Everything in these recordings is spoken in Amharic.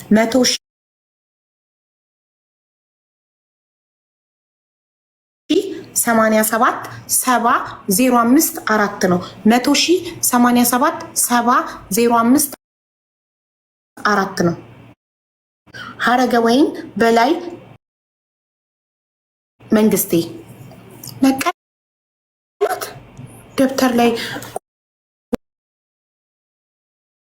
100,87,7,054 ነው 100,87,7,054 ነው። ሀረገወይን በላይ መንግስቴ ነቀላት ደብተር ላይ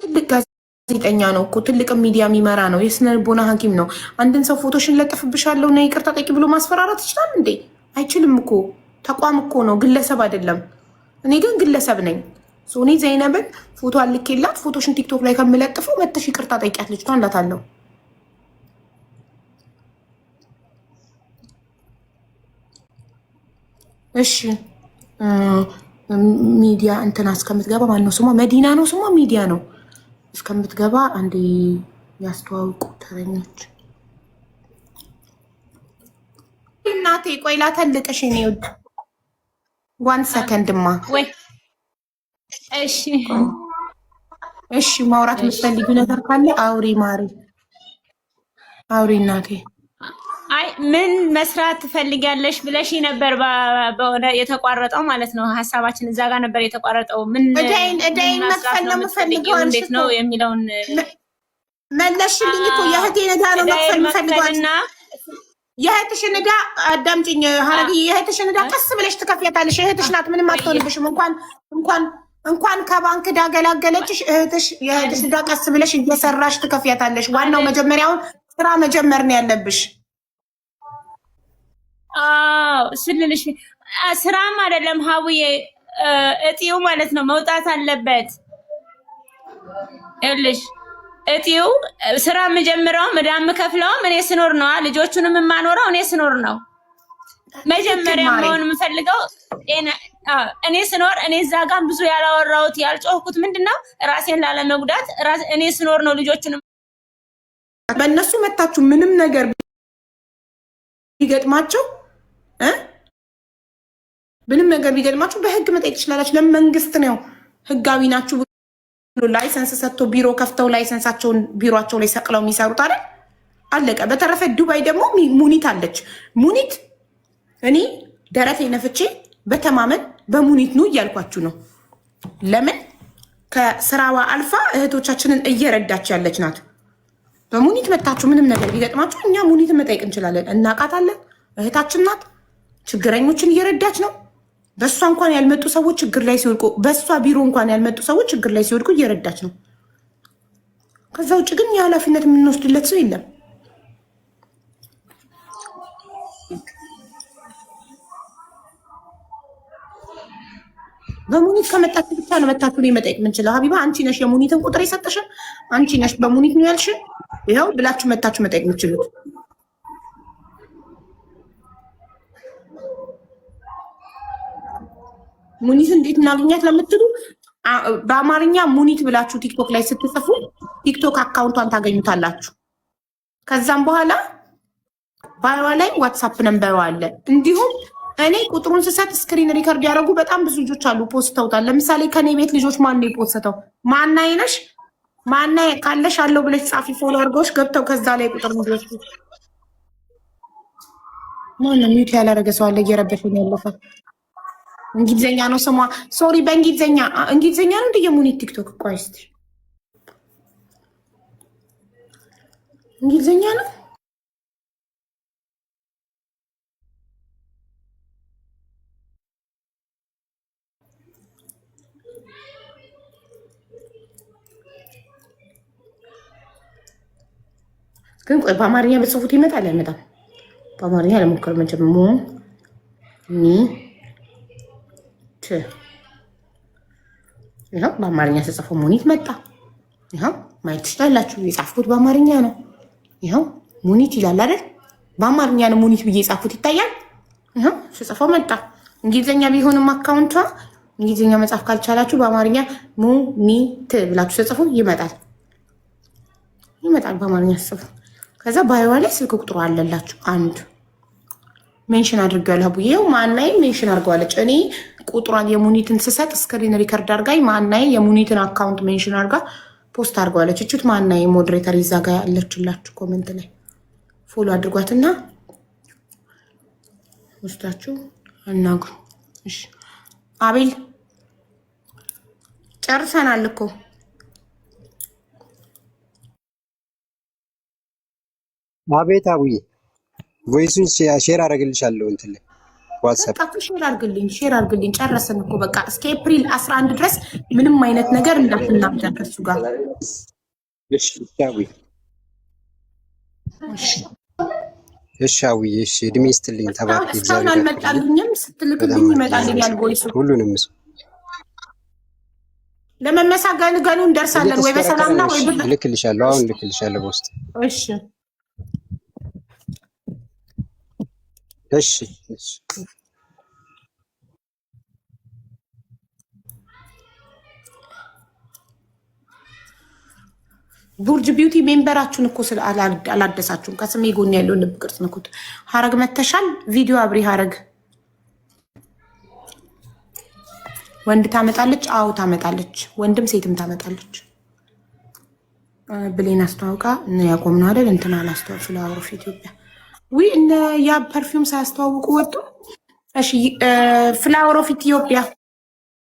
ትልቅ ጋዜጠኛ ነው እኮ ትልቅ ሚዲያ የሚመራ ነው። የስነ ልቦና ሐኪም ነው። አንድን ሰው ፎቶሽን ለጥፍብሻለሁ እና ይቅርታ ጠይቂ ብሎ ማስፈራራት ይችላል እንዴ? አይችልም እኮ ተቋም እኮ ነው፣ ግለሰብ አይደለም። እኔ ግን ግለሰብ ነኝ። እኔ ዘይነብን ፎቶ አልኬላት ፎቶሽን ቲክቶክ ላይ ከምለጥፈው መተሽ ይቅርታ ጠይቂያት ልጅቷ እንዳታለው። እሺ ሚዲያ እንትና እስከምትገባ ማነው ስሟ? መዲና ነው ስሟ፣ ሚዲያ ነው እስከምትገባ አንዴ ያስተዋውቁ ተረኞች። እናቴ ቆይ ላተልቅሽ እኔ ውድ 1 ሰከንድማ። እሺ እሺ፣ ማውራት የምትፈልጊው ነገር ካለ አውሪ ማሪ፣ አውሪ እናቴ። አይ ምን መስራት ትፈልጊያለሽ ብለሽ ነበር በሆነ የተቋረጠው ማለት ነው። ሀሳባችን እዛ ጋር ነበር የተቋረጠው። ምን እዳይን መክፈል ነው የምፈልገው እንዴት ነው የሚለውን መለሽልኝ እኮ። የእህቴን ዕዳ ነው መክፈል የምፈልገውና የእህትሽን ዕዳ አዳምጪኝ ሀረግዬ፣ የእህትሽን ዕዳ ቀስ ብለሽ ትከፍያታለሽ። እህትሽ ናት፣ ምንም አትሆንብሽም። እንኳን ከባንክ ዕዳ ገላገለችሽ እህትሽ። የእህትሽ ዕዳ ቀስ ብለሽ እየሰራሽ ትከፍያታለሽ። ዋናው መጀመሪያውን ስራ መጀመር ነው ያለብሽ። ስልልሽ ስራም አይደለም ሀውዬ፣ እጢው ማለት ነው መውጣት አለበት። ይኸውልሽ እጢው ስራ የምጀምረው ዕዳ የምከፍለውም እኔ ስኖር ነው። ልጆቹንም የማኖረው እኔ ስኖር ነው። መጀመሪያ መሆን የምፈልገው እኔ ስኖር፣ እኔ እዛ ጋር ብዙ ያላወራሁት ያልጮህኩት ምንድነው ራሴን ላለመጉዳት እኔ ስኖር ነው። ልጆቹንም በእነሱ መታችሁ ምንም ነገር ቢገጥማቸው ምንም ነገር ቢገጥማችሁ በህግ መጠየቅ ትችላላችሁ። ለመንግስት ነው ህጋዊ ናችሁ ብሎ ላይሰንስ ሰጥቶ ቢሮ ከፍተው ላይሰንሳቸውን ቢሮአቸው ላይ ሰቅለው የሚሰሩት አይደል? አለቀ። በተረፈ ዱባይ ደግሞ ሙኒት አለች። ሙኒት እኔ ደረቴ ነፍቼ በተማመን በሙኒት ነው እያልኳችሁ ነው። ለምን ከስራዋ አልፋ እህቶቻችንን እየረዳች ያለች ናት። በሙኒት መታችሁ ምንም ነገር ቢገጥማችሁ እኛ ሙኒትን መጠየቅ እንችላለን። እናቃታለን። እህታችን ናት። ችግረኞችን እየረዳች ነው። በእሷ እንኳን ያልመጡ ሰዎች ችግር ላይ ሲወድቁ፣ በእሷ ቢሮ እንኳን ያልመጡ ሰዎች ችግር ላይ ሲወድቁ እየረዳች ነው። ከዛ ውጭ ግን የኃላፊነት የምንወስድለት ሰው የለም። በሙኒት ከመጣችሁ ብቻ ነው መታችሁ ላይ መጠየቅ የምንችለው። ሀቢባ አንቺ ነሽ የሙኒትን ቁጥር የሰጠሽን፣ አንቺ ነሽ በሙኒት ነው ያልሽን። ይኸው ብላችሁ መታችሁ መጠየቅ የምችሉት። ሙኒት እንዴት እናገኛት ለምትሉ በአማርኛ ሙኒት ብላችሁ ቲክቶክ ላይ ስትጽፉ ቲክቶክ አካውንቷን ታገኙታላችሁ። ከዛም በኋላ ባይዋ ላይ ዋትሳፕ ነምበሯ አለ። እንዲሁም እኔ ቁጥሩን ስሰጥ ስክሪን ሪከርድ ያደረጉ በጣም ብዙ ልጆች አሉ፣ ፖስተውታል። ለምሳሌ ከኔ ቤት ልጆች ማን ነው የፖስተው? ማናዬ ነሽ ማናዬ ካለሽ አለው ብለሽ ጻፊ፣ ፎሎ አድርገውሽ ገብተው ከዛ ላይ ቁጥር ልጆች ማነው ሚዩት ያላረገ ሰው አለ? እየረበሽኝ ያለፈ እንግሊዝኛ ነው ስሟ። ሶሪ በእንግሊዝኛ ነው እንደ የሙኒት ቲክቶክ። ቆይ እስኪ እንግሊዝኛ ነው ግን። ቆይ በአማርኛ በጽፉት ይመጣል አይመጣም? በአማርኛ ለሞከር መጀመሙ ይኸው በአማርኛ ተጽፎ ሙኒት መጣ። ይኸው ማየት ትችላላችሁ። የጻፍኩት በአማርኛ ነው። ይኸው ሙኒት ይላል አይደል? በአማርኛ ነው ሙኒት ብዬ የጻፍኩት ይታያል። ይኸው ስጽፈው መጣ። እንግሊዝኛ ቢሆንም አካውንቷ እንግሊዝኛ መጻፍ ካልቻላችሁ በአማርኛ ሙኒት ብላችሁ ተጽፎ ይመጣል። በአማርኛ ጽፉ። ከዛ ባይዋ ላይ ስልክ ቁጥሩ አለላችሁ። አንድ ሜንሽን አድርገዋለሁ ብዬው ማናዬ ሜንሽን አድርገዋለች። እኔ ቁጥሯን የሙኒትን ስሰጥ ስክሪን ሪከርድ አድርጋኝ ማናዬ የሙኒትን አካውንት ሜንሽን አድርጋ ፖስት አድርገዋለች። እችት ማና የሞዴሬተር ይዛ ጋ ያለችላችሁ ኮሜንት ላይ ፎሎ አድርጓትና ወስዳችሁ አናግሩ። እሺ አቤል ጨርሰናል እኮ አቤት አቡዬ ቮይሱን ሼር አደርግልሻለሁ እንትን ላይ ዋትስአፕ ሼር አድርግልኝ። ጨረስን እኮ በቃ እስከ ኤፕሪል 11 ድረስ ምንም አይነት ነገር እንዳትናገር ከሱ ጋር እሺ አቡዬ። እሺ አቡዬ እሺ። እድሜ ይስጥልኝ። ተባረክ። እስካሁን አልመጣልኝም። ስትልክልኝ ይመጣልኛል ቮይሱ። ሁሉንም ለመመሳገን ገኑ እንደርሳለን ወይ በሰላም ነው ወይ ልክልሻለሁ። አሁን ልክልሻለሁ በውስጥ። እሺ እሺ እሺ። ቡርጅ ቢዩቲ ሜምበራችሁን እኮ ስለ አላደሳችሁም። ከስሜ ጎን ያለው ልብ ቅርጽ ንኩት። ሀረግ መተሻል ቪዲዮ አብሪ ሀረግ ወንድ ታመጣለች። አዎ ታመጣለች። ወንድም ሴትም ታመጣለች። ብሌን አስተዋውቃ ያቆም ነው አይደል? እንትና አላስተዋው ፍላወር ኦፍ ኢትዮጵያ ዊ እነ ያ ፐርፊውም ሳያስተዋውቁ ወጡ። እሺ ፍላወር ኦፍ ኢትዮጵያ